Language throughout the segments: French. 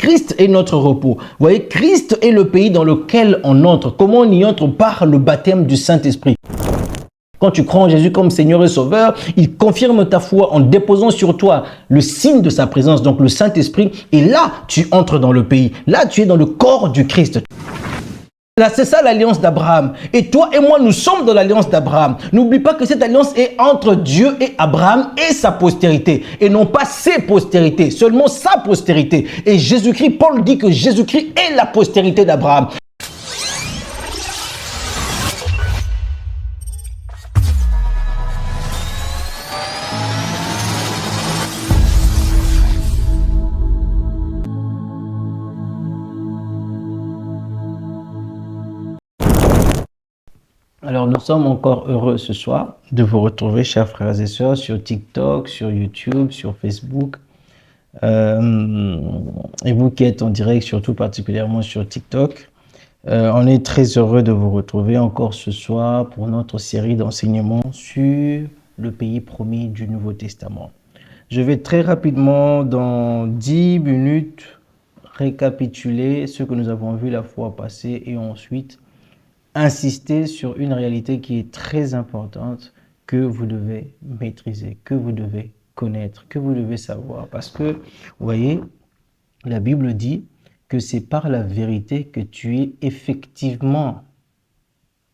Christ est notre repos. Vous voyez, Christ est le pays dans lequel on entre. Comment on y entre? Par le baptême du Saint-Esprit. Quand tu crois en Jésus comme Seigneur et Sauveur, il confirme ta foi en déposant sur toi le signe de sa présence, donc le Saint-Esprit. Et là, tu entres dans le pays. Là, tu es dans le corps du Christ. Là, c'est ça l'alliance d'Abraham. Et toi et moi, nous sommes dans l'alliance d'Abraham. N'oublie pas que cette alliance est entre Dieu et Abraham et sa postérité. Et non pas ses postérités, seulement sa postérité. Et Jésus-Christ, Paul dit que Jésus-Christ est la postérité d'Abraham. Alors, nous sommes encore heureux ce soir de vous retrouver, chers frères et sœurs, sur TikTok, sur YouTube, sur Facebook. Et vous qui êtes en direct, surtout particulièrement sur TikTok, on est très heureux de vous retrouver encore ce soir pour notre série d'enseignements sur le pays promis du Nouveau Testament. Je vais très rapidement, dans 10 minutes, récapituler ce que nous avons vu la fois passée et ensuite insister sur une réalité qui est très importante que vous devez maîtriser, que vous devez connaître, que vous devez savoir. Parce que, vous voyez, la Bible dit que c'est par la vérité que tu es effectivement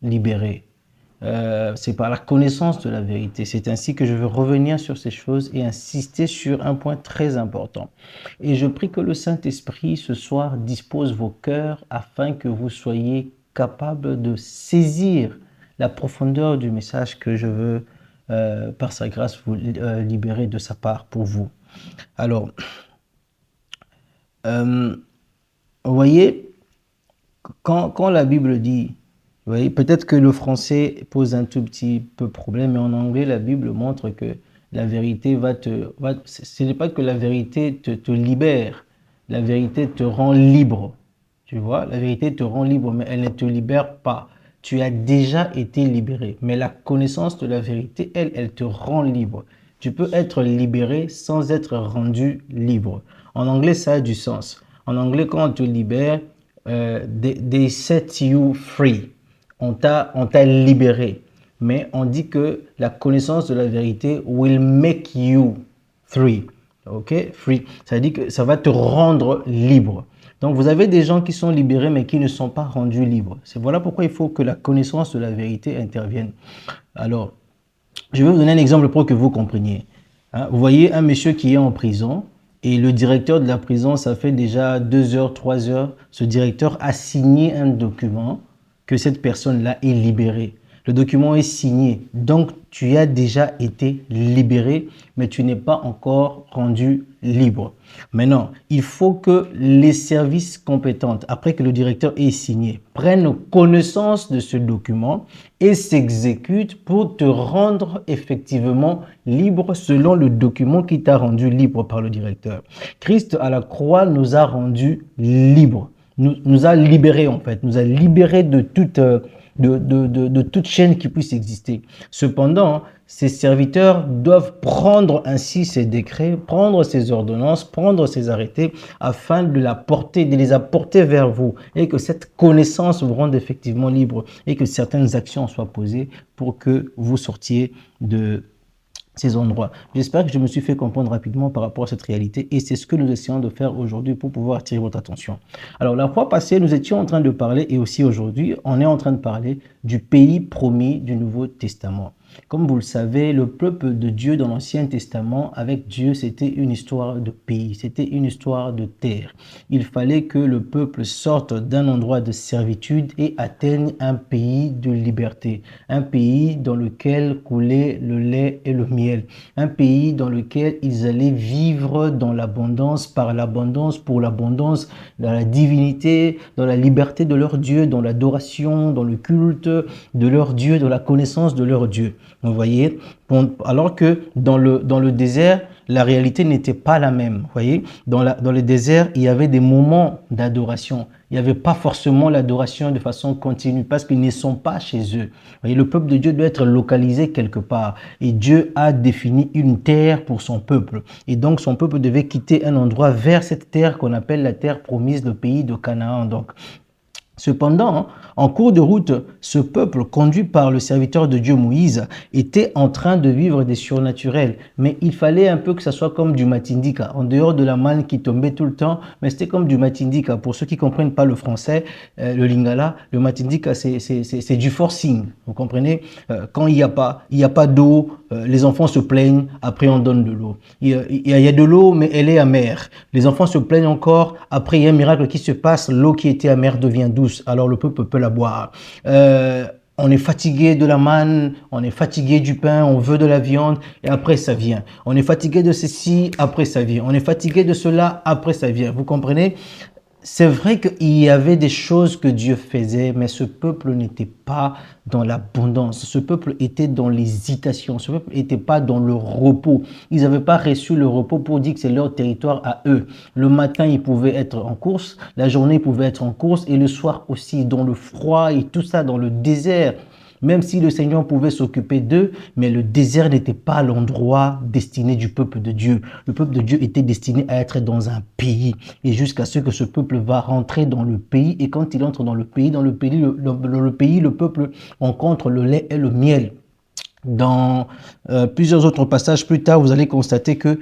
libéré. C'est par la connaissance de la vérité. C'est ainsi que je veux revenir sur ces choses et insister sur un point très important. Et je prie que le Saint-Esprit ce soir dispose vos cœurs afin que vous soyez capable de saisir la profondeur du message que je veux, par sa grâce, vous libérer de sa part pour vous. Alors, vous voyez, quand la Bible dit, vous voyez, peut-être que le français pose un tout petit peu problème, mais en anglais, la Bible montre que la vérité ce n'est pas que la vérité te libère, la vérité te rend libre. Tu vois, la vérité te rend libre, mais elle ne te libère pas. Tu as déjà été libéré. Mais la connaissance de la vérité, elle te rend libre. Tu peux être libéré sans être rendu libre. En anglais, ça a du sens. En anglais, quand on te libère, they set you free. On t'a libéré. Mais on dit que la connaissance de la vérité will make you free. Ok? Free. Ça veut dire que ça va te rendre libre. Donc, vous avez des gens qui sont libérés, mais qui ne sont pas rendus libres. Voilà pourquoi il faut que la connaissance de la vérité intervienne. Alors, je vais vous donner un exemple pour que vous compreniez. Vous voyez un monsieur qui est en prison et le directeur de la prison, ça fait déjà 2 heures, 3 heures, ce directeur a signé un document que cette personne-là est libérée. Le document est signé, donc tu as déjà été libéré, mais tu n'es pas encore rendu libre. Maintenant, il faut que les services compétents, après que le directeur ait signé, prennent connaissance de ce document et s'exécutent pour te rendre effectivement libre selon le document qui t'a rendu libre par le directeur. Christ à la croix nous a rendus libres, nous a libérés en fait, nous a libérés de toute chaîne qui puisse exister. Cependant, ces serviteurs doivent prendre ainsi ces décrets, prendre ces ordonnances, prendre ces arrêtés afin de les apporter vers vous et que cette connaissance vous rende effectivement libre et que certaines actions soient posées pour que vous sortiez de ces endroits. J'espère que je me suis fait comprendre rapidement par rapport à cette réalité et c'est ce que nous essayons de faire aujourd'hui pour pouvoir attirer votre attention. Alors la fois passée, nous étions en train de parler et aussi aujourd'hui, on est en train de parler du pays promis du Nouveau Testament. Comme vous le savez, le peuple de Dieu dans l'Ancien Testament, avec Dieu, c'était une histoire de pays, c'était une histoire de terre. Il fallait que le peuple sorte d'un endroit de servitude et atteigne un pays de liberté, un pays dans lequel coulait le lait et le miel, un pays dans lequel ils allaient vivre dans l'abondance, par l'abondance, pour l'abondance, dans la divinité, dans la liberté de leur Dieu, dans l'adoration, dans le culte de leur Dieu, dans la connaissance de leur Dieu. Vous voyez, alors que dans le désert, la réalité n'était pas la même. Vous voyez, dans le désert, il y avait des moments d'adoration. Il n'y avait pas forcément l'adoration de façon continue parce qu'ils ne sont pas chez eux. Vous voyez, le peuple de Dieu doit être localisé quelque part. Et Dieu a défini une terre pour son peuple. Et donc, son peuple devait quitter un endroit vers cette terre qu'on appelle la terre promise, le pays de Canaan. Donc, cependant, en cours de route, ce peuple, conduit par le serviteur de Dieu Moïse, était en train de vivre des surnaturels. Mais il fallait un peu que ça soit comme du matindika, en dehors de la manne qui tombait tout le temps, mais c'était comme du matindika. Pour ceux qui ne comprennent pas le français, le lingala, le matindika, c'est du forcing. Vous comprenez? Quand il n'y a pas d'eau, les enfants se plaignent, après on donne de l'eau. Il y a de l'eau, mais elle est amère. Les enfants se plaignent encore, après il y a un miracle qui se passe, l'eau qui était amère devient douce. Alors le peuple peut la boire. On est fatigué de la manne, on est fatigué du pain, on veut de la viande et après ça vient. On est fatigué de ceci, après ça vient. On est fatigué de cela, après ça vient. Vous comprenez? C'est vrai qu'il y avait des choses que Dieu faisait, mais ce peuple n'était pas dans l'abondance. Ce peuple était dans l'hésitation. Ce peuple n'était pas dans le repos. Ils n'avaient pas reçu le repos pour dire que c'est leur territoire à eux. Le matin, ils pouvaient être en course. La journée, ils pouvaient être en course. Et le soir aussi, dans le froid et tout ça, dans le désert. Même si le Seigneur pouvait s'occuper d'eux, mais le désert n'était pas l'endroit destiné du peuple de Dieu. Le peuple de Dieu était destiné à être dans un pays. Et jusqu'à ce que ce peuple va rentrer dans le pays. Et quand il entre dans le pays, le peuple rencontre le lait et le miel. Dans plusieurs autres passages plus tard, vous allez constater que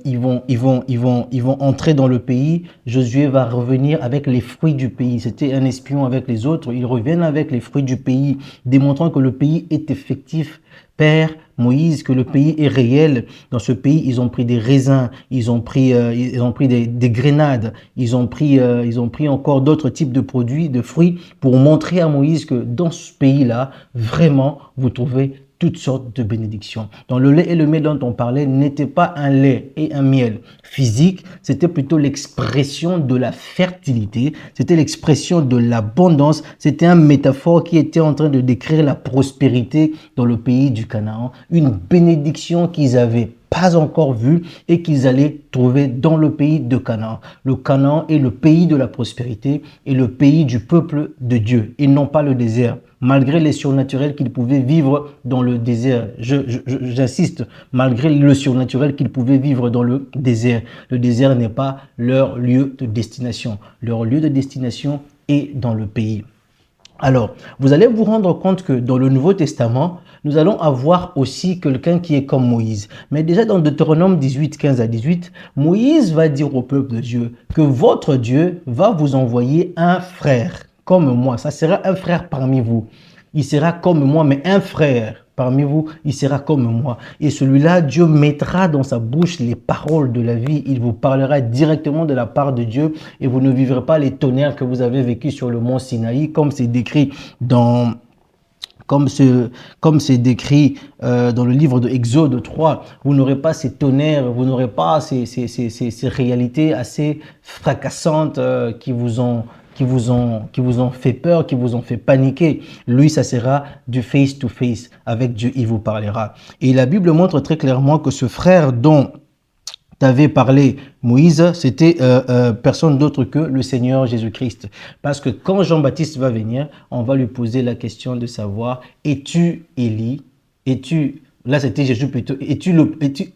ils vont entrer dans le pays. Josué va revenir avec les fruits du pays. C'était un espion avec les autres. Ils reviennent avec les fruits du pays, démontrant que le pays est effectif. Père Moïse, que le pays est réel. Dans ce pays, ils ont pris des raisins, ils ont pris des grenades, ils ont pris encore d'autres types de produits, de fruits, pour montrer à Moïse que dans ce pays-là, vraiment, vous trouvez toutes sortes de bénédictions. Donc le lait et le miel dont on parlait n'était pas un lait et un miel physique, c'était plutôt l'expression de la fertilité, c'était l'expression de l'abondance, c'était une métaphore qui était en train de décrire la prospérité dans le pays du Canaan, une bénédiction qu'ils avaient pas encore vue et qu'ils allaient trouver dans le pays de Canaan. Le Canaan est le pays de la prospérité et le pays du peuple de Dieu et non pas le désert. Malgré les surnaturels qu'ils pouvaient vivre dans le désert. J'insiste, malgré le surnaturel qu'ils pouvaient vivre dans le désert n'est pas leur lieu de destination. Leur lieu de destination est dans le pays. Alors, vous allez vous rendre compte que dans le Nouveau Testament, nous allons avoir aussi quelqu'un qui est comme Moïse. Mais déjà dans Deutéronome 18, 15 à 18, Moïse va dire au peuple de Dieu que votre Dieu va vous envoyer un frère comme moi. Ça sera un frère parmi vous. Il sera comme moi, mais un frère parmi vous, il sera comme moi. Et celui-là, Dieu mettra dans sa bouche les paroles de la vie. Il vous parlera directement de la part de Dieu et vous ne vivrez pas les tonnerres que vous avez vécus sur le mont Sinaï, comme c'est décrit dans... Comme c'est décrit dans le livre de Exode 3, vous n'aurez pas ces tonnerres, vous n'aurez pas ces réalités assez fracassantes qui vous ont fait peur, qui vous ont fait paniquer. Lui, ça sera du face-to-face. Avec Dieu, il vous parlera. Et la Bible montre très clairement que ce frère dont avait parlé Moïse, c'était personne d'autre que le Seigneur Jésus-Christ. Parce que quand Jean-Baptiste va venir, on va lui poser la question de savoir, es-tu Élie? Es-tu, là c'était Jésus plutôt,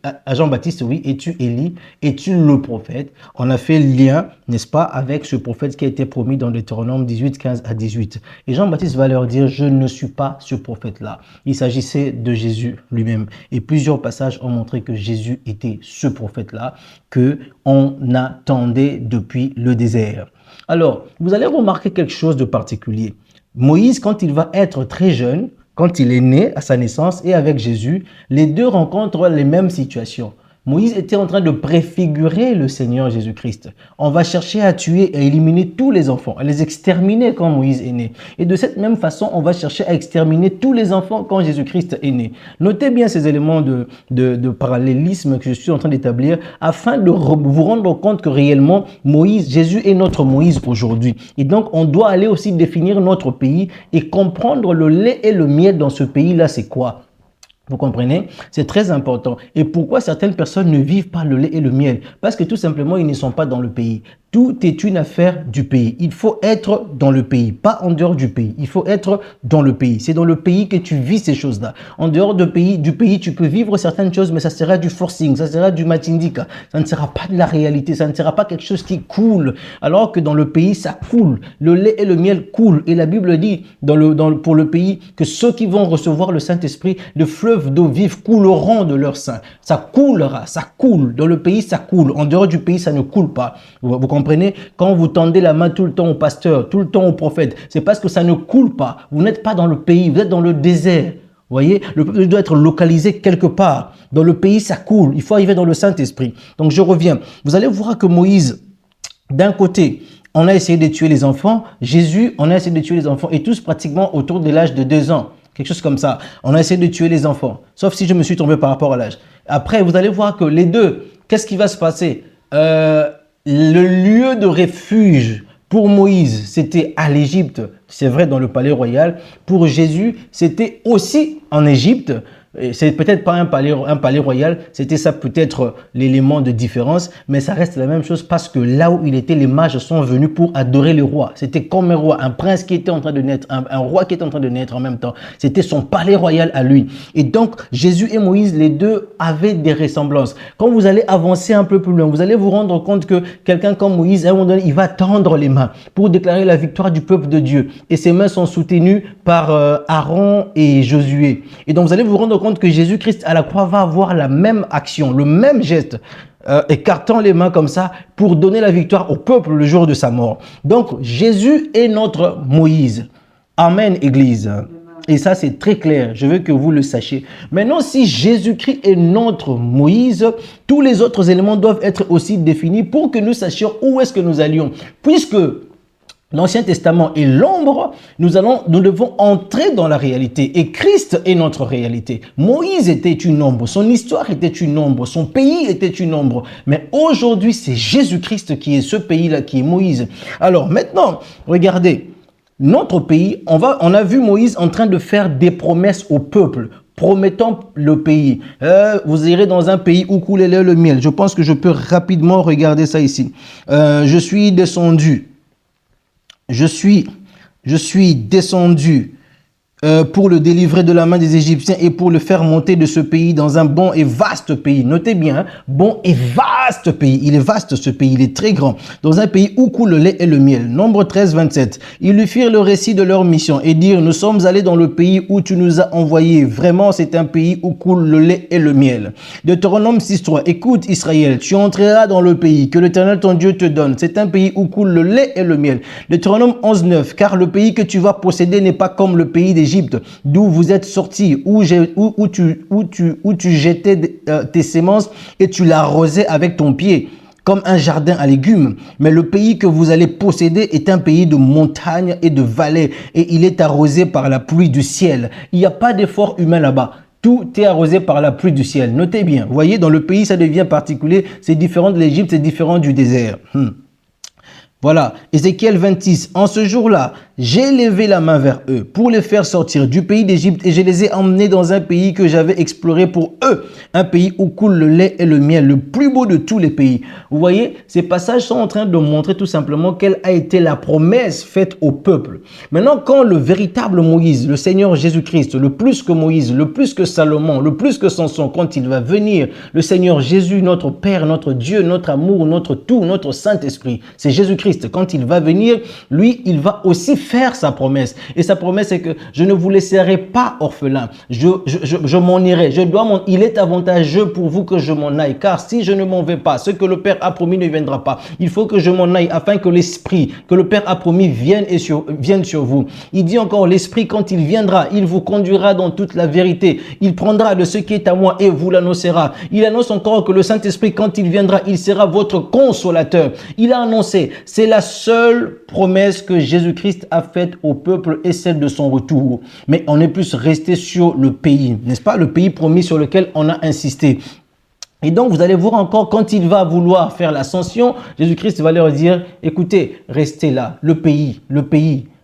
à Jean-Baptiste, oui, es-tu Élie? Es-tu le prophète? On a fait le lien, n'est-ce pas, avec ce prophète qui a été promis dans Deutéronome 18, 15 à 18. Et Jean-Baptiste va leur dire, je ne suis pas ce prophète-là. Il s'agissait de Jésus lui-même. Et plusieurs passages ont montré que Jésus était ce prophète-là que on attendait depuis le désert. Alors, vous allez remarquer quelque chose de particulier. Moïse, quand il va être très jeune, quand il est né à sa naissance et avec Jésus, les deux rencontrent les mêmes situations. Moïse était en train de préfigurer le Seigneur Jésus-Christ. On va chercher à tuer et à éliminer tous les enfants, à les exterminer quand Moïse est né. Et de cette même façon, on va chercher à exterminer tous les enfants quand Jésus-Christ est né. Notez bien ces éléments de parallélisme que je suis en train d'établir afin de vous rendre compte que réellement, Jésus est notre Moïse aujourd'hui. Et donc, on doit aller aussi définir notre pays et comprendre le lait et le miel dans ce pays-là, c'est quoi? Vous comprenez? C'est très important. Et pourquoi certaines personnes ne vivent pas le lait et le miel? Parce que tout simplement, ils ne sont pas dans le pays. Tout est une affaire du pays. Il faut être dans le pays, pas en dehors du pays. Il faut être dans le pays. C'est dans le pays que tu vis ces choses-là. En dehors du pays, tu peux vivre certaines choses, mais ça sera du forcing, ça sera du matindika. Ça ne sera pas de la réalité, ça ne sera pas quelque chose qui coule. Alors que dans le pays, ça coule. Le lait et le miel coulent. Et la Bible dit pour le pays que ceux qui vont recevoir le Saint-Esprit, le fleuve d'eau vive couleront de leur sein. Ça coulera, ça coule. Dans le pays, ça coule. En dehors du pays, ça ne coule pas. Vous comprenez? Quand vous tendez la main tout le temps au pasteur, tout le temps au prophète, c'est parce que ça ne coule pas. Vous n'êtes pas dans le pays, vous êtes dans le désert. Vous voyez, le peuple doit être localisé quelque part. Dans le pays, ça coule. Il faut arriver dans le Saint-Esprit. Donc, je reviens. Vous allez voir que Moïse, d'un côté, on a essayé de tuer les enfants. Jésus, on a essayé de tuer les enfants. Et tous pratiquement autour de l'âge de 2 ans. Quelque chose comme ça. On a essayé de tuer les enfants. Sauf si je me suis trompé par rapport à l'âge. Après, vous allez voir que les deux, qu'est-ce qui va se passer? Le lieu de refuge pour Moïse, c'était à l'Égypte. C'est vrai, dans le palais royal. Pour Jésus, c'était aussi en Égypte. C'est peut-être pas un palais royal, c'était ça peut-être l'élément de différence, mais ça reste la même chose parce que là où il était, les mages sont venus pour adorer le roi. C'était comme un roi, un prince qui était en train de naître, un roi qui était en train de naître en même temps. C'était son palais royal à lui. Et donc, Jésus et Moïse, les deux avaient des ressemblances. Quand vous allez avancer un peu plus loin, vous allez vous rendre compte que quelqu'un comme Moïse, à un moment donné, il va tendre les mains pour déclarer la victoire du peuple de Dieu. Et ses mains sont soutenues par Aaron et Josué. Et donc, vous allez vous rendre compte que Jésus-Christ à la croix va avoir la même action, le même geste, écartant les mains comme ça pour donner la victoire au peuple le jour de sa mort. Donc, Jésus est notre Moïse. Amen, Église. Et ça, c'est très clair. Je veux que vous le sachiez. Maintenant, si Jésus-Christ est notre Moïse, tous les autres éléments doivent être aussi définis pour que nous sachions où est-ce que nous allions. Puisque l'Ancien Testament est l'ombre, nous devons entrer dans la réalité. Et Christ est notre réalité. Moïse était une ombre, son histoire était une ombre, son pays était une ombre. Mais aujourd'hui, c'est Jésus-Christ qui est ce pays-là, qui est Moïse. Alors maintenant, regardez, notre pays, on a vu Moïse en train de faire des promesses au peuple, promettant le pays. Vous irez dans un pays où coule le lait et le miel. Je pense que je peux rapidement regarder ça ici. Je suis descendu pour le délivrer de la main des Égyptiens et pour le faire monter de ce pays dans un bon et vaste pays. Notez bien, hein, bon et vaste pays. Il est vaste ce pays, il est très grand. Dans un pays où coule le lait et le miel. Nombre 13, 27. Ils lui firent le récit de leur mission et dirent, nous sommes allés dans le pays où tu nous as envoyés. Vraiment, c'est un pays où coule le lait et le miel. Deutéronome 6, 3. Écoute Israël, tu entreras dans le pays que l'Éternel ton Dieu te donne. C'est un pays où coule le lait et le miel. Deutéronome 11, 9. Car le pays que tu vas posséder n'est pas comme le pays d'Égypte, d'où vous êtes sortis, où tu jetais tes semences et tu l'arrosais avec ton pied, comme un jardin à légumes. Mais le pays que vous allez posséder est un pays de montagnes et de vallées, et il est arrosé par la pluie du ciel. Il n'y a pas d'effort humain là-bas. Tout est arrosé par la pluie du ciel. Notez bien, vous voyez, dans le pays, ça devient particulier. C'est différent de l'Égypte, c'est différent du désert. Voilà, Ézéchiel 26. En ce jour-là, j'ai levé la main vers eux pour les faire sortir du pays d'Égypte et je les ai emmenés dans un pays que j'avais exploré pour eux. Un pays où coule le lait et le miel, le plus beau de tous les pays. Vous voyez, ces passages sont en train de montrer tout simplement quelle a été la promesse faite au peuple. Maintenant, quand le véritable Moïse, le Seigneur Jésus-Christ, le plus que Moïse, le plus que Salomon, le plus que Samson, quand il va venir, le Seigneur Jésus, notre Père, notre Dieu, notre amour, notre tout, notre Saint-Esprit, c'est Jésus-Christ. Quand il va venir, lui, il va aussi faire sa promesse. Et sa promesse est que je ne vous laisserai pas orphelin. Je m'en irai. Il est avantageux pour vous que je m'en aille. Car si je ne m'en vais pas, ce que le Père a promis ne viendra pas. Il faut que je m'en aille afin que l'Esprit que le Père a promis vienne sur vous. Il dit encore, l'Esprit, quand il viendra, il vous conduira dans toute la vérité. Il prendra de ce qui est à moi et vous l'annoncera. Il annonce encore que le Saint-Esprit, quand il viendra, il sera votre consolateur. Il a annoncé, c'est la seule promesse que Jésus-Christ a faite au peuple et celle de son retour. Mais on est plus resté sur le pays, n'est-ce pas? Le pays promis sur lequel on a insisté. Et donc, vous allez voir encore, quand il va vouloir faire l'ascension, Jésus-Christ va leur dire, écoutez, restez là, le pays,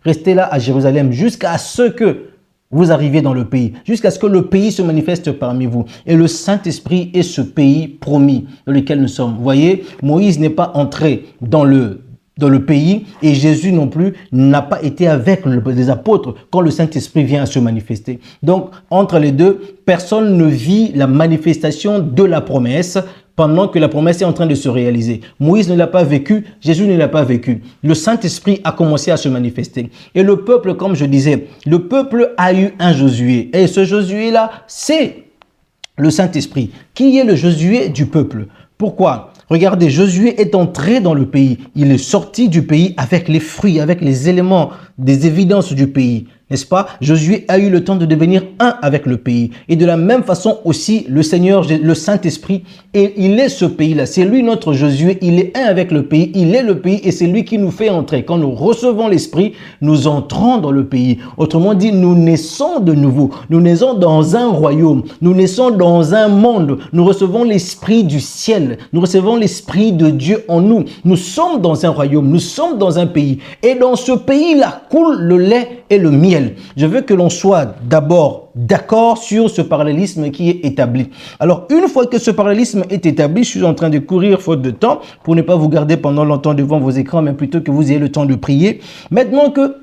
restez là à Jérusalem, jusqu'à ce que vous arriviez dans le pays, jusqu'à ce que le pays se manifeste parmi vous. Et le Saint-Esprit est ce pays promis dans lequel nous sommes. Vous voyez, Moïse n'est pas entré dans le pays et Jésus non plus n'a pas été avec les apôtres quand le Saint-Esprit vient à se manifester. Donc, entre les deux, personne ne vit la manifestation de la promesse pendant que la promesse est en train de se réaliser. Moïse ne l'a pas vécu, Jésus ne l'a pas vécu. Le Saint-Esprit a commencé à se manifester. Et le peuple, comme je disais, le peuple a eu un Josué. Et ce Josué-là, c'est le Saint-Esprit. Qui est le Josué du peuple? Pourquoi? Regardez, Josué est entré dans le pays. Il est sorti du pays avec les fruits, avec les éléments, des évidences du pays. N'est-ce pas? Josué a eu le temps de devenir un avec le pays. Et de la même façon aussi, le Seigneur, le Saint-Esprit, il est ce pays-là. C'est lui notre Josué. Il est un avec le pays. Il est le pays et c'est lui qui nous fait entrer. Quand nous recevons l'Esprit, nous entrons dans le pays. Autrement dit, nous naissons de nouveau. Nous naissons dans un royaume. Nous naissons dans un monde. Nous recevons l'Esprit du ciel. Nous recevons l'Esprit de Dieu en nous. Nous sommes dans un royaume. Nous sommes dans un pays. Et dans ce pays-là coule le lait et le miel. Je veux que l'on soit d'abord d'accord sur ce parallélisme qui est établi. Alors, une fois que ce parallélisme est établi, je suis en train de courir faute de temps pour ne pas vous garder pendant longtemps devant vos écrans, mais plutôt que vous ayez le temps de prier. Maintenant que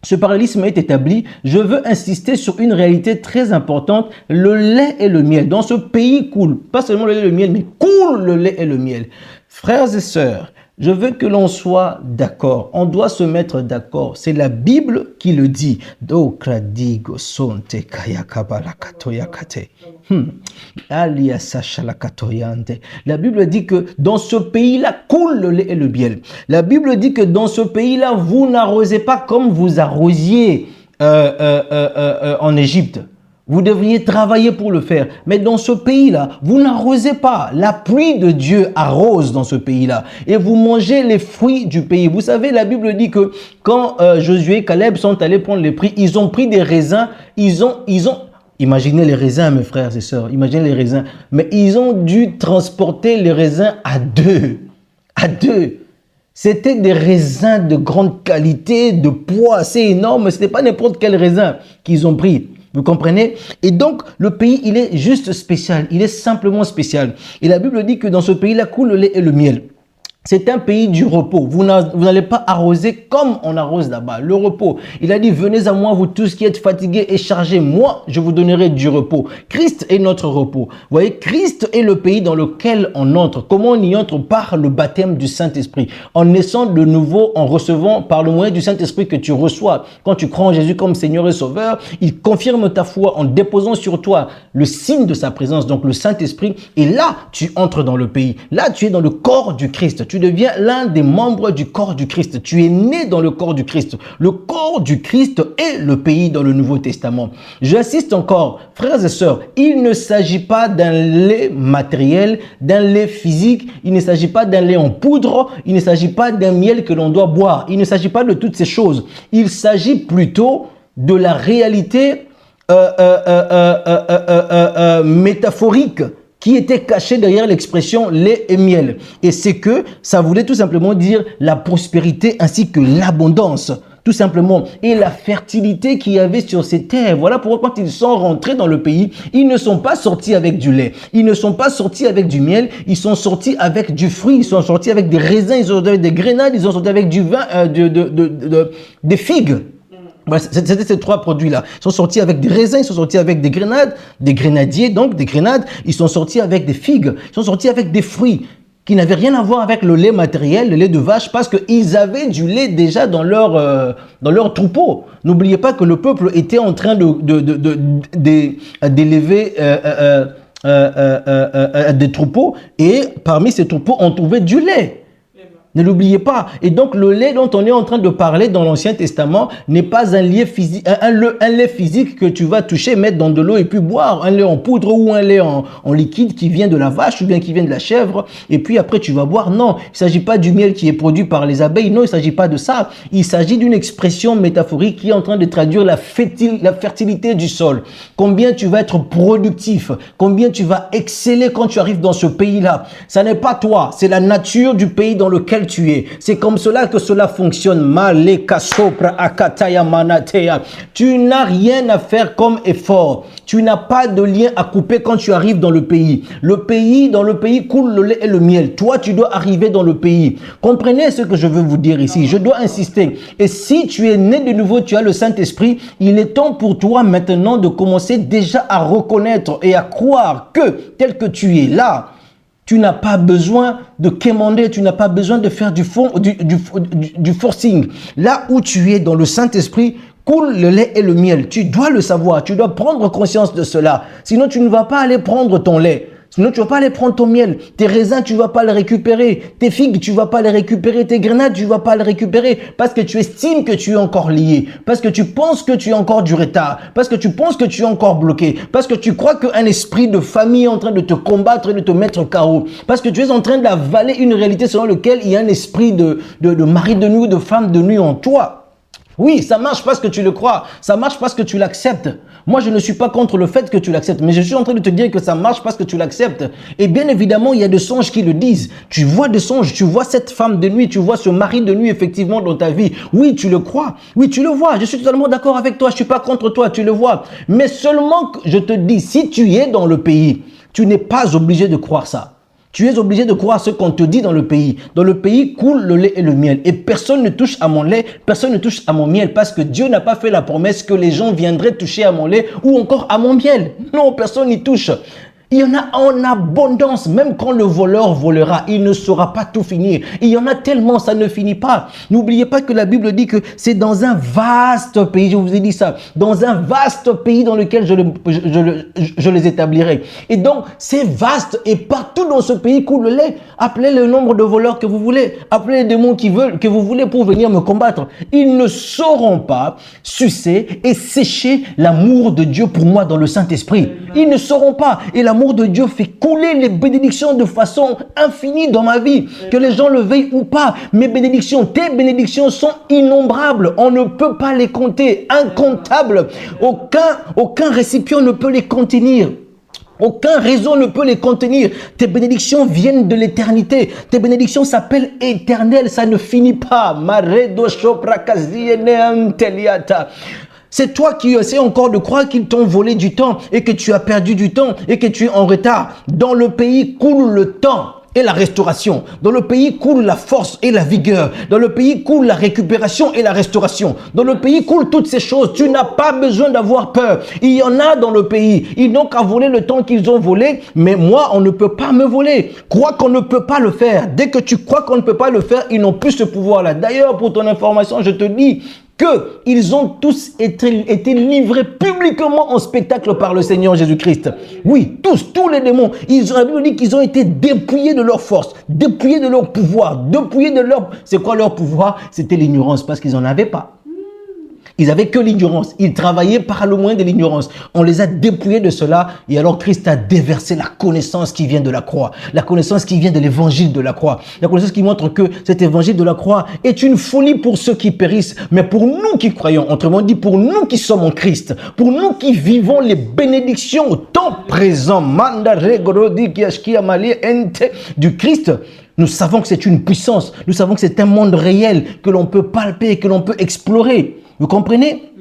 ce parallélisme est établi, je veux insister sur une réalité très importante, le lait et le miel. Dans ce pays coule, pas seulement le lait et le miel, mais coule le lait et le miel. Frères et sœurs, je veux que l'on soit d'accord. On doit se mettre d'accord. C'est la Bible qui le dit. La Bible dit que dans ce pays-là coule le lait et le miel. La Bible dit que dans ce pays-là, vous n'arrosez pas comme vous arrosiez en Égypte. Vous devriez travailler pour le faire. Mais dans ce pays-là, vous n'arrosez pas. La pluie de Dieu arrose dans ce pays-là. Et vous mangez les fruits du pays. Vous savez, la Bible dit que quand Josué et Caleb sont allés prendre les prix, ils ont pris des raisins. Imaginez les raisins, mes frères et sœurs. Imaginez les raisins. Mais ils ont dû transporter les raisins à deux. À deux. C'était des raisins de grande qualité, de poids assez énorme. Ce n'était pas n'importe quel raisin qu'ils ont pris. Vous comprenez? Et donc, le pays, il est juste spécial. Il est simplement spécial. Et la Bible dit que dans ce pays-là coule le lait et le miel. C'est un pays du repos. Vous n'allez pas arroser comme on arrose là-bas. Le repos. Il a dit, venez à moi, vous tous qui êtes fatigués et chargés. Moi, je vous donnerai du repos. Christ est notre repos. Vous voyez, Christ est le pays dans lequel on entre. Comment on y entre? Par le baptême du Saint-Esprit. En naissant de nouveau, en recevant par le moyen du Saint-Esprit que tu reçois. Quand tu crois en Jésus comme Seigneur et Sauveur, il confirme ta foi en déposant sur toi le signe de sa présence, donc le Saint-Esprit. Et là, tu entres dans le pays. Là, tu es dans le corps du Christ. Tu deviens l'un des membres du corps du Christ. Tu es né dans le corps du Christ. Le corps du Christ est le pays dans le Nouveau Testament. J'insiste encore, frères et sœurs, il ne s'agit pas d'un lait matériel, d'un lait physique, il ne s'agit pas d'un lait en poudre, il ne s'agit pas d'un miel que l'on doit boire, il ne s'agit pas de toutes ces choses. Il s'agit plutôt de la réalité métaphorique qui était caché derrière l'expression lait et miel. Et c'est que ça voulait tout simplement dire la prospérité ainsi que l'abondance. Tout simplement. Et la fertilité qu'il y avait sur ces terres. Voilà pourquoi quand ils sont rentrés dans le pays, ils ne sont pas sortis avec du lait. Ils ne sont pas sortis avec du miel. Ils sont sortis avec du fruit. Ils sont sortis avec des raisins. Ils sont sortis avec des grenades. Ils sont sortis avec du vin, des figues. Voilà, c'était ces trois produits-là. Ils sont sortis avec des raisins, ils sont sortis avec des grenades, des grenadiers, donc des grenades. Ils sont sortis avec des figues, ils sont sortis avec des fruits qui n'avaient rien à voir avec le lait matériel, le lait de vache, parce qu'ils avaient du lait déjà dans leur troupeau. N'oubliez pas que le peuple était en train d'élever des troupeaux, et parmi ces troupeaux, on trouvait du lait. Ne l'oubliez pas. Et donc, le lait dont on est en train de parler dans l'Ancien Testament n'est pas un lait physique que tu vas toucher, mettre dans de l'eau et puis boire. Un lait en poudre ou un lait en liquide qui vient de la vache ou bien qui vient de la chèvre. Et puis après, tu vas boire. Non, il ne s'agit pas du miel qui est produit par les abeilles. Non, il ne s'agit pas de ça. Il s'agit d'une expression métaphorique qui est en train de traduire la fertilité du sol. Combien tu vas être productif. Combien tu vas exceller quand tu arrives dans ce pays-là. Ça n'est pas toi. C'est la nature du pays dans lequel lequel tu es. C'est comme cela que cela fonctionne. Maleka sopra akataya manatea. Tu n'as rien à faire comme effort. Tu n'as pas de lien à couper quand tu arrives dans le pays. Dans le pays coule le lait et le miel. Toi, tu dois arriver dans le pays. Comprenez ce que je veux vous dire ici. Je dois insister. Et si tu es né de nouveau, tu as le Saint-Esprit, il est temps pour toi maintenant de commencer déjà à reconnaître et à croire que tel que tu es là, tu n'as pas besoin de quémander, tu n'as pas besoin de faire du forcing. Là où tu es dans le Saint-Esprit, coule le lait et le miel. Tu dois le savoir, tu dois prendre conscience de cela. Sinon, tu ne vas pas aller prendre ton lait. Sinon, tu ne vas pas aller prendre ton miel. Tes raisins, tu ne vas pas les récupérer. Tes figues, tu ne vas pas les récupérer. Tes grenades, tu ne vas pas les récupérer. Parce que tu estimes que tu es encore lié. Parce que tu penses que tu es encore du retard. Parce que tu penses que tu es encore bloqué. Parce que tu crois qu'un esprit de famille est en train de te combattre et de te mettre KO. Parce que tu es en train d'avaler une réalité selon laquelle il y a un esprit de mari de nuit, de femme de nuit en toi. Oui, ça marche parce que tu le crois. Ça marche parce que tu l'acceptes. Moi, je ne suis pas contre le fait que tu l'acceptes, mais je suis en train de te dire que ça marche parce que tu l'acceptes. Et bien évidemment, il y a des songes qui le disent. Tu vois des songes, tu vois cette femme de nuit, tu vois ce mari de nuit effectivement dans ta vie. Oui, tu le crois. Oui, tu le vois. Je suis totalement d'accord avec toi. Je suis pas contre toi, tu le vois. Mais seulement, je te dis, si tu es dans le pays, tu n'es pas obligé de croire ça. Tu es obligé de croire ce qu'on te dit dans le pays. Dans le pays coule le lait et le miel. Et personne ne touche à mon lait, personne ne touche à mon miel. Parce que Dieu n'a pas fait la promesse que les gens viendraient toucher à mon lait ou encore à mon miel. Non, personne n'y touche. Il y en a en abondance, même quand le voleur volera, il ne saura pas tout finir. Il y en a tellement, ça ne finit pas. N'oubliez pas que la Bible dit que c'est dans un vaste pays, je vous ai dit ça, dans un vaste pays dans lequel je les établirai. Et donc, c'est vaste et partout dans ce pays coule le lait. Appelez le nombre de voleurs que vous voulez, appelez les démons que vous voulez pour venir me combattre. Ils ne sauront pas sucer et sécher l'amour de Dieu pour moi dans le Saint-Esprit. Ils ne sauront pas. Et l'amour de Dieu fait couler les bénédictions de façon infinie dans ma vie. Que les gens le veuillent ou pas. Mes bénédictions, tes bénédictions sont innombrables. On ne peut pas les compter. Incomptables. Aucun récipient ne peut les contenir. Aucun réseau ne peut les contenir. Tes bénédictions viennent de l'éternité. Tes bénédictions s'appellent éternelles. Ça ne finit pas. C'est toi qui essaies encore de croire qu'ils t'ont volé du temps et que tu as perdu du temps et que tu es en retard. Dans le pays coule le temps et la restauration. Dans le pays coule la force et la vigueur. Dans le pays coule la récupération et la restauration. Dans le pays coule toutes ces choses. Tu n'as pas besoin d'avoir peur. Il y en a dans le pays. Ils n'ont qu'à voler le temps qu'ils ont volé. Mais moi, on ne peut pas me voler. Crois qu'on ne peut pas le faire. Dès que tu crois qu'on ne peut pas le faire, ils n'ont plus ce pouvoir-là. D'ailleurs, pour ton information, je te dis qu'ils ont tous été livrés publiquement en spectacle par le Seigneur Jésus-Christ. Oui, tous les démons. La Bible dit qu'ils ont été dépouillés de leur force, dépouillés de leur pouvoir, dépouillés de leur... C'est quoi leur pouvoir? C'était l'ignorance, parce qu'ils n'en avaient pas. Ils n'avaient que l'ignorance. Ils travaillaient par le moyen de l'ignorance. On les a dépouillés de cela. Et alors Christ a déversé la connaissance qui vient de la croix. La connaissance qui vient de l'évangile de la croix. La connaissance qui montre que cet évangile de la croix est une folie pour ceux qui périssent. Mais pour nous qui croyons, autrement dit, pour nous qui sommes en Christ, pour nous qui vivons les bénédictions au temps présent, du Christ, nous savons que c'est une puissance. Nous savons que c'est un monde réel que l'on peut palper, que l'on peut explorer. Vous comprenez?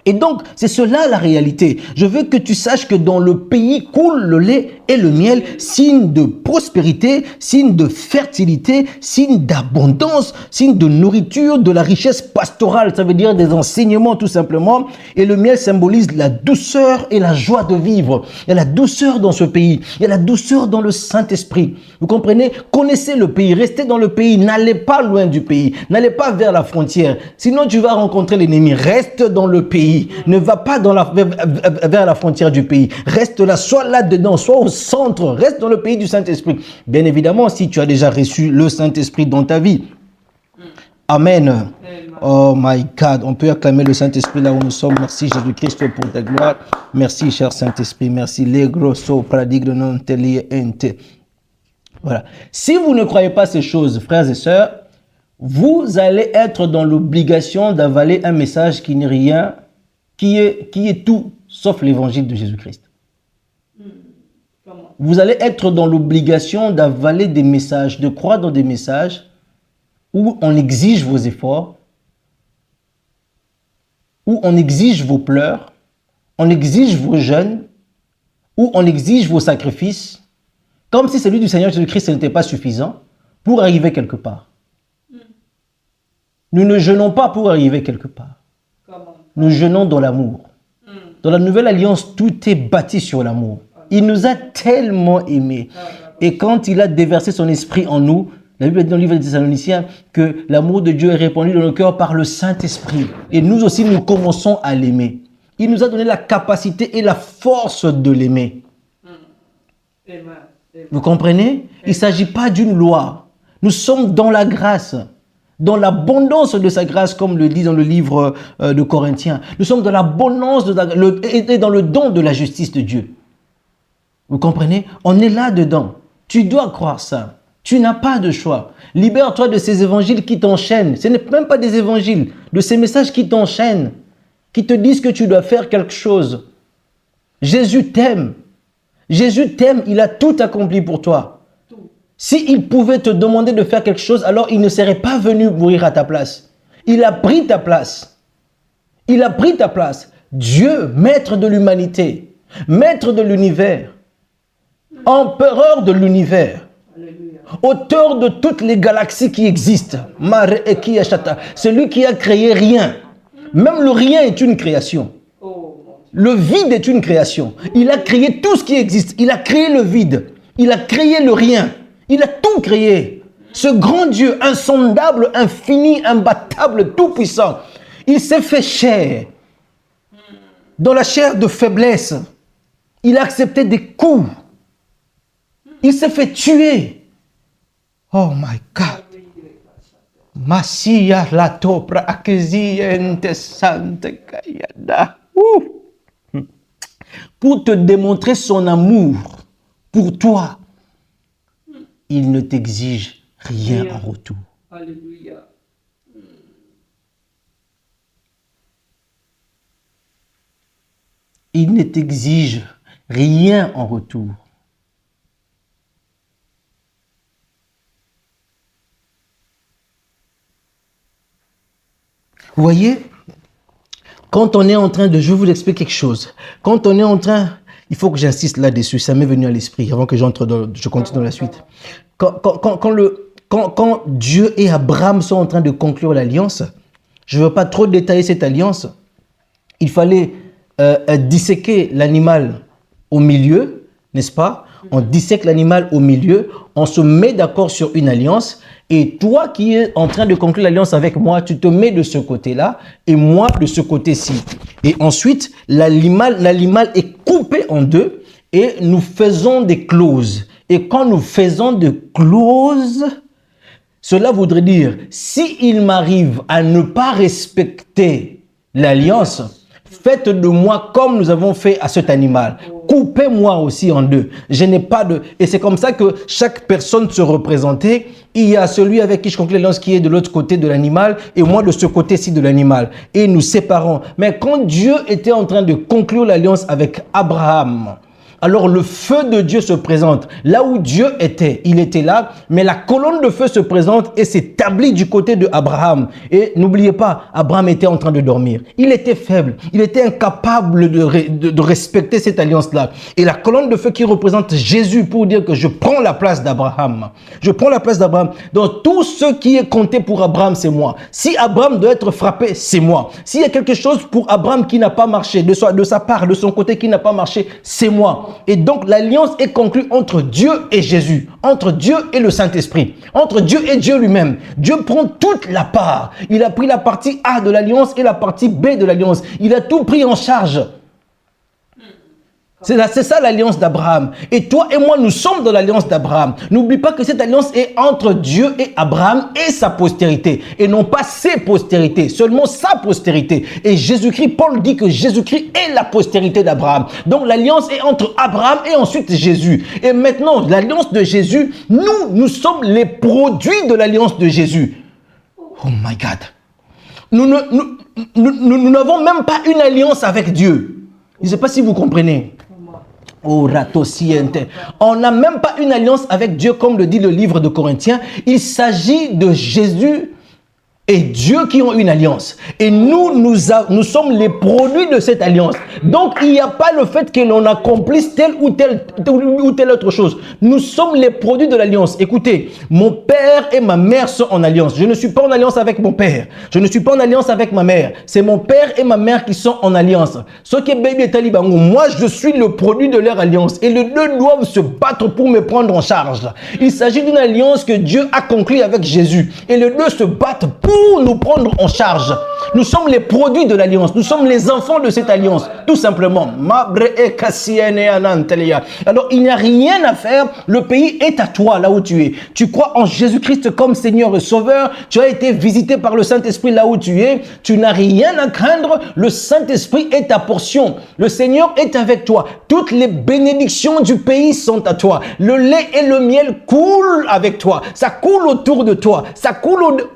Et donc, c'est cela la réalité. Je veux que tu saches que dans le pays coule le lait et le miel, signe de prospérité, signe de fertilité, signe d'abondance, signe de nourriture, de la richesse pastorale. Ça veut dire des enseignements tout simplement. Et le miel symbolise la douceur et la joie de vivre. Il y a la douceur dans ce pays. Il y a la douceur dans le Saint-Esprit. Vous comprenez? Connaissez le pays, restez dans le pays, n'allez pas loin du pays, n'allez pas vers la frontière. Sinon, tu vas rencontrer l'ennemi. Reste dans le pays. Ne va pas vers la frontière du pays. Reste là, soit là-dedans, soit au centre. Reste dans le pays du Saint-Esprit. Bien évidemment, si tu as déjà reçu le Saint-Esprit dans ta vie. Amen. Oh my God. On peut acclamer le Saint-Esprit là où nous sommes. Merci Jésus-Christ pour ta gloire. Merci cher Saint-Esprit. Merci. Les grosso pradigre non telie ente. Voilà. Si vous ne croyez pas ces choses, frères et sœurs, vous allez être dans l'obligation d'avaler un message qui n'est rien, qui est tout sauf l'évangile de Jésus-Christ. Vous allez être dans l'obligation d'avaler des messages, de croire dans des messages où on exige vos efforts, où on exige vos pleurs, on exige vos jeûnes, où on exige vos sacrifices, comme si celui du Seigneur Jésus-Christ n'était pas suffisant pour arriver quelque part. Nous ne jeûnons pas pour arriver quelque part. Nous jeûnons dans l'amour. Dans la nouvelle alliance, tout est bâti sur l'amour. Il nous a tellement aimés. Et quand il a déversé son esprit en nous, la Bible dit dans le livre des Thessaloniciens que l'amour de Dieu est répandu dans nos cœurs par le Saint-Esprit. Et nous aussi, nous commençons à l'aimer. Il nous a donné la capacité et la force de l'aimer. Vous comprenez? Il ne s'agit pas d'une loi. Nous sommes dans la grâce, dans l'abondance de sa grâce, comme le dit dans le livre de Corinthiens. Nous sommes dans l'abondance et dans le don de la justice de Dieu. Vous comprenez? On est là-dedans. Tu dois croire ça. Tu n'as pas de choix. Libère-toi de ces évangiles qui t'enchaînent. Ce n'est même pas des évangiles, de ces messages qui t'enchaînent, qui te disent que tu dois faire quelque chose. Jésus t'aime. Jésus t'aime, il a tout accompli pour toi. S'il pouvait te demander de faire quelque chose, alors il ne serait pas venu mourir à ta place. Il a pris ta place. Il a pris ta place. Dieu, maître de l'humanité, maître de l'univers, empereur de l'univers, auteur de toutes les galaxies qui existent, celui qui a créé rien. Même le rien est une création. Le vide est une création. Il a créé tout ce qui existe. Il a créé le vide. Il a créé le rien. Il a tout créé. Ce grand Dieu, insondable, infini, imbattable, tout-puissant, il s'est fait chair. Dans la chair de faiblesse, il a accepté des coups. Il s'est fait tuer. Oh my God. Masia la topra akziente sante kayada. Pour te démontrer son amour pour toi, il ne t'exige rien en retour. Alléluia. Il ne t'exige rien en retour. Vous voyez, quand on est en train de... Je vais vous expliquer quelque chose. Quand on est en train... Il faut que j'insiste là-dessus. Ça m'est venu à l'esprit avant que je continue dans la suite. Quand Dieu et Abraham sont en train de conclure l'alliance, je ne veux pas trop détailler cette alliance. Il fallait disséquer l'animal au milieu, n'est-ce pas? On dissèque l'animal au milieu, on se met d'accord sur une alliance. Et toi qui es en train de conclure l'alliance avec moi, tu te mets de ce côté-là et moi de ce côté-ci. Et ensuite, l'animal est coupé en deux et nous faisons des clauses. Et quand nous faisons des clauses, cela voudrait dire, s'il m'arrive à ne pas respecter l'alliance, faites de moi comme nous avons fait à cet animal. Coupez-moi aussi en deux. Je n'ai pas de... Et c'est comme ça que chaque personne se représentait. Il y a celui avec qui je conclue l'alliance qui est de l'autre côté de l'animal et moi de ce côté-ci de l'animal. Et nous séparons. Mais quand Dieu était en train de conclure l'alliance avec Abraham, alors le feu de Dieu se présente. Là où Dieu était, il était là, mais la colonne de feu se présente et s'établit du côté de Abraham. Et n'oubliez pas, Abraham était en train de dormir. Il était faible, il était incapable de respecter cette alliance-là. Et la colonne de feu qui représente Jésus pour dire que je prends la place d'Abraham. Je prends la place d'Abraham. Donc tout ce qui est compté pour Abraham, c'est moi. Si Abraham doit être frappé, c'est moi. S'il y a quelque chose pour Abraham qui n'a pas marché, de sa part, de son côté qui n'a pas marché, c'est moi. Et donc l'alliance est conclue entre Dieu et Jésus, entre Dieu et le Saint-Esprit, entre Dieu et Dieu lui-même. Dieu prend toute la part. Il a pris la partie A de l'alliance et la partie B de l'alliance. Il a tout pris en charge. C'est ça l'alliance d'Abraham. Et toi et moi, nous sommes dans l'alliance d'Abraham. N'oublie pas que cette alliance est entre Dieu et Abraham et sa postérité. Et non pas ses postérités, seulement sa postérité. Et Jésus-Christ, Paul dit que Jésus-Christ est la postérité d'Abraham. Donc l'alliance est entre Abraham et ensuite Jésus. Et maintenant, l'alliance de Jésus, nous sommes les produits de l'alliance de Jésus. Oh my God. Nous n'avons même pas une alliance avec Dieu. Je ne sais pas si vous comprenez. Oh, ratosiente. On n'a même pas une alliance avec Dieu, comme le dit le livre de Corinthiens. Il s'agit de Jésus et Dieu qui ont une alliance. Et nous sommes les produits de cette alliance. Donc, il n'y a pas le fait que l'on accomplisse telle ou telle autre chose. Nous sommes les produits de l'alliance. Écoutez, mon père et ma mère sont en alliance. Je ne suis pas en alliance avec mon père. Je ne suis pas en alliance avec ma mère. C'est mon père et ma mère qui sont en alliance. Ce qui est baby et talibango, moi, je suis le produit de leur alliance. Et les deux doivent se battre pour me prendre en charge. Il s'agit d'une alliance que Dieu a conclue avec Jésus. Et les deux se battent pour nous prendre en charge. Nous sommes les produits de l'alliance. Nous sommes les enfants de cette alliance. Tout simplement. Alors, il n'y a rien à faire. Le pays est à toi, là où tu es. Tu crois en Jésus-Christ comme Seigneur et Sauveur. Tu as été visité par le Saint-Esprit là où tu es. Tu n'as rien à craindre. Le Saint-Esprit est ta portion. Le Seigneur est avec toi. Toutes les bénédictions du pays sont à toi. Le lait et le miel coulent avec toi. Ça coule autour de toi. Ça coule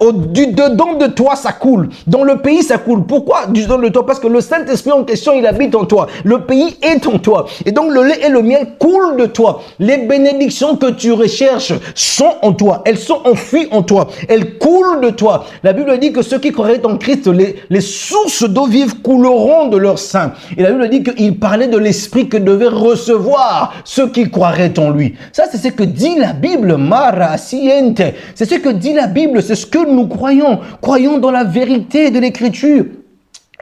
dedans de toi, ça coule. Dans le pays, ça coule. Pourquoi du dedans de toi? Parce que le Saint-Esprit en question, il habite en toi. Le pays est en toi. Et donc, le lait et le miel coulent de toi. Les bénédictions que tu recherches sont en toi. Elles sont enfuies en toi. Elles coulent de toi. La Bible dit que ceux qui croiraient en Christ, les sources d'eau vive couleront de leur sein. Et la Bible dit qu'il parlait de l'Esprit que devaient recevoir ceux qui croiraient en lui. Ça, c'est ce que dit la Bible. Mara siente. C'est ce que dit la Bible. C'est ce que nous croyons. Croyons dans la vérité de l'Écriture.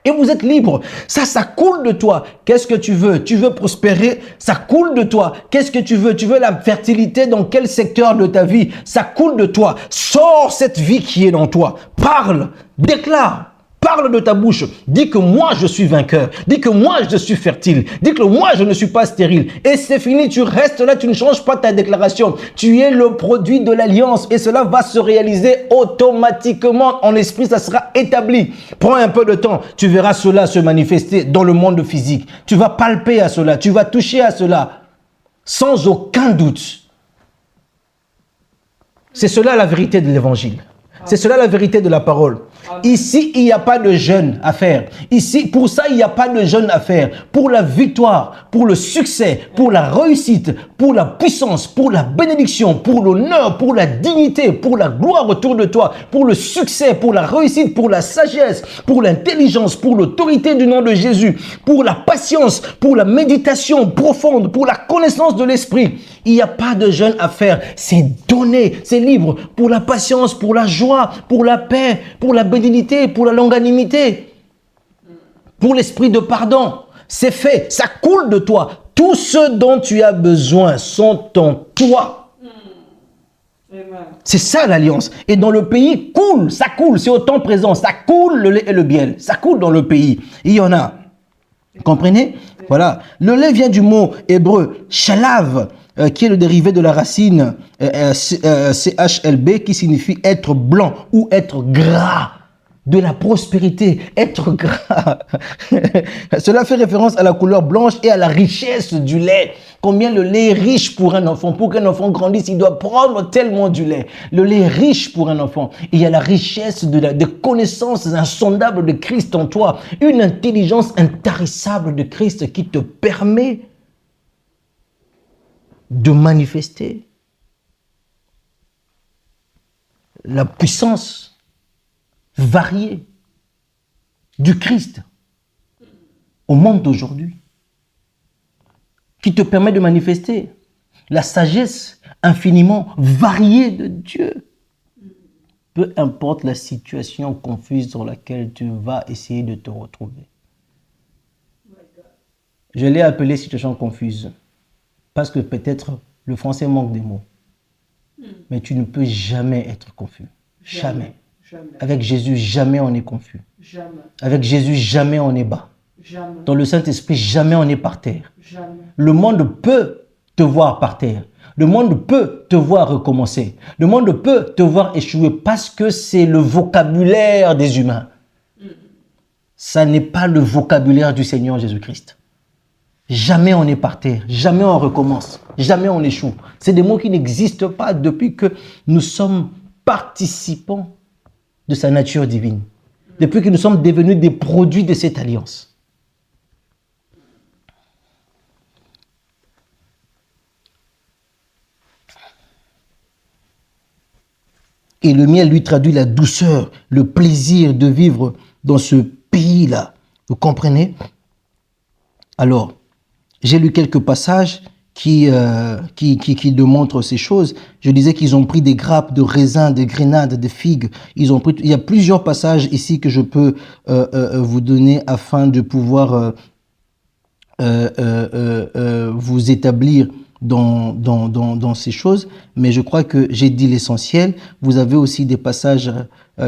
Et vous êtes libre. Ça coule de toi. Qu'est-ce que tu veux? Tu veux prospérer? Ça coule de toi. Qu'est-ce que tu veux? Tu veux la fertilité dans quel secteur de ta vie? Ça coule de toi. Sors cette vie qui est dans toi. Parle. Déclare. Parle de ta bouche. Dis que moi, je suis vainqueur. Dis que moi, je suis fertile. Dis que moi, je ne suis pas stérile. Et c'est fini. Tu restes là. Tu ne changes pas ta déclaration. Tu es le produit de l'alliance. Et cela va se réaliser automatiquement. En esprit, ça sera établi. Prends un peu de temps. Tu verras cela se manifester dans le monde physique. Tu vas palper à cela. Tu vas toucher à cela. Sans aucun doute. C'est cela la vérité de l'évangile. C'est cela la vérité de la parole. Ici, il n'y a pas de jeûne à faire. Ici, pour ça, il n'y a pas de jeûne à faire. Pour la victoire, pour le succès, pour la réussite, pour la puissance, pour la bénédiction, pour l'honneur, pour la dignité, pour la gloire autour de toi, pour le succès, pour la réussite, pour la sagesse, pour l'intelligence, pour l'autorité du nom de Jésus, pour la patience, pour la méditation profonde, pour la connaissance de l'esprit. Il n'y a pas de jeûne à faire. C'est donné, c'est libre pour la patience, pour la joie, pour la paix, pour la bénignité, pour la longanimité, pour l'esprit de pardon. C'est fait, ça coule de toi. Tout ce dont tu as besoin sont en toi. C'est ça l'alliance. Et dans le pays, coule, ça coule, c'est au temps présent. Ça coule le lait et le miel. Ça coule dans le pays. Il y en a. Comprenez? Voilà. Le lait vient du mot hébreu shalav, qui est le dérivé de la racine CHLB, qui signifie être blanc ou être gras. De la prospérité, être gras. Cela fait référence à la couleur blanche et à la richesse du lait. Combien le lait est riche pour un enfant. Pour qu'un enfant grandisse, il doit prendre tellement du lait. Le lait est riche pour un enfant. Et il y a la richesse de connaissances insondables de Christ en toi. Une intelligence intarissable de Christ qui te permet de manifester la puissance variée du Christ au monde d'aujourd'hui, qui te permet de manifester la sagesse infiniment variée de Dieu. Peu importe la situation confuse dans laquelle tu vas essayer de te retrouver. Je l'ai appelée situation confuse parce que peut-être le français manque des mots. Mais tu ne peux jamais être confus. Jamais. Avec Jésus, jamais on est confus. Jamais. Avec Jésus, jamais on est bas. Jamais. Dans le Saint-Esprit, jamais on est par terre. Jamais. Le monde peut te voir par terre. Le monde peut te voir recommencer. Le monde peut te voir échouer parce que c'est le vocabulaire des humains. Ça n'est pas le vocabulaire du Seigneur Jésus-Christ. Jamais on est par terre, jamais on recommence, jamais on échoue. C'est des mots qui n'existent pas depuis que nous sommes participants de sa nature divine. Depuis que nous sommes devenus des produits de cette alliance. Et le miel lui traduit la douceur, le plaisir de vivre dans ce pays-là. Vous comprenez? Alors, j'ai lu quelques passages qui démontrent ces choses. Je disais qu'ils ont pris des grappes de raisin, des grenades, des figues. Il y a plusieurs passages ici que je peux vous donner afin de pouvoir vous établir dans ces choses, mais je crois que j'ai dit l'essentiel. Vous avez aussi des passages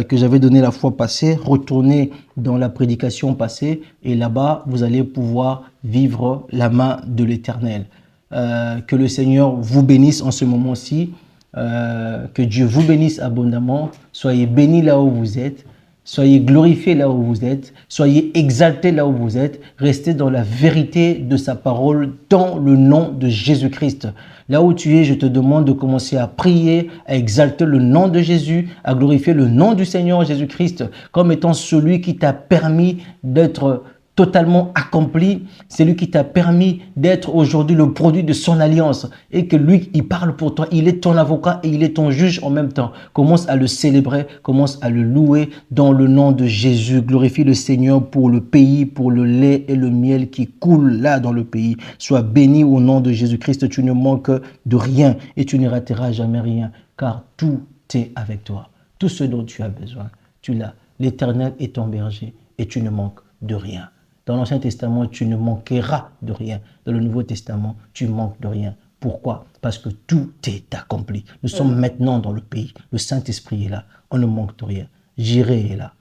que j'avais donnés la fois passée. Retournez dans la prédication passée et là-bas, vous allez pouvoir vivre la main de l'Éternel. Que le Seigneur vous bénisse en ce moment-ci. Que Dieu vous bénisse abondamment. Soyez bénis là où vous êtes. Soyez glorifiés là où vous êtes, soyez exaltés là où vous êtes, restez dans la vérité de sa parole dans le nom de Jésus-Christ. Là où tu es, je te demande de commencer à prier, à exalter le nom de Jésus, à glorifier le nom du Seigneur Jésus-Christ comme étant celui qui t'a permis d'être totalement accompli, c'est lui qui t'a permis d'être aujourd'hui le produit de son alliance et que lui, il parle pour toi, il est ton avocat et il est ton juge en même temps. Commence à le célébrer, commence à le louer dans le nom de Jésus. Glorifie le Seigneur pour le pays, pour le lait et le miel qui coulent là dans le pays. Sois béni au nom de Jésus-Christ, tu ne manques de rien et tu ne rateras jamais rien car tout est avec toi. Tout ce dont tu as besoin, tu l'as. L'Éternel est ton berger et tu ne manques de rien. Dans l'Ancien Testament, tu ne manqueras de rien. Dans le Nouveau Testament, tu manques de rien. Pourquoi? Parce que tout est accompli. Nous sommes maintenant dans le pays. Le Saint-Esprit est là. On ne manque de rien. J'irai est là.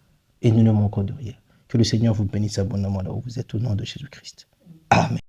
Et nous ne manquons de rien. Que le Seigneur vous bénisse abondamment là où vous êtes au nom de Jésus-Christ. Amen.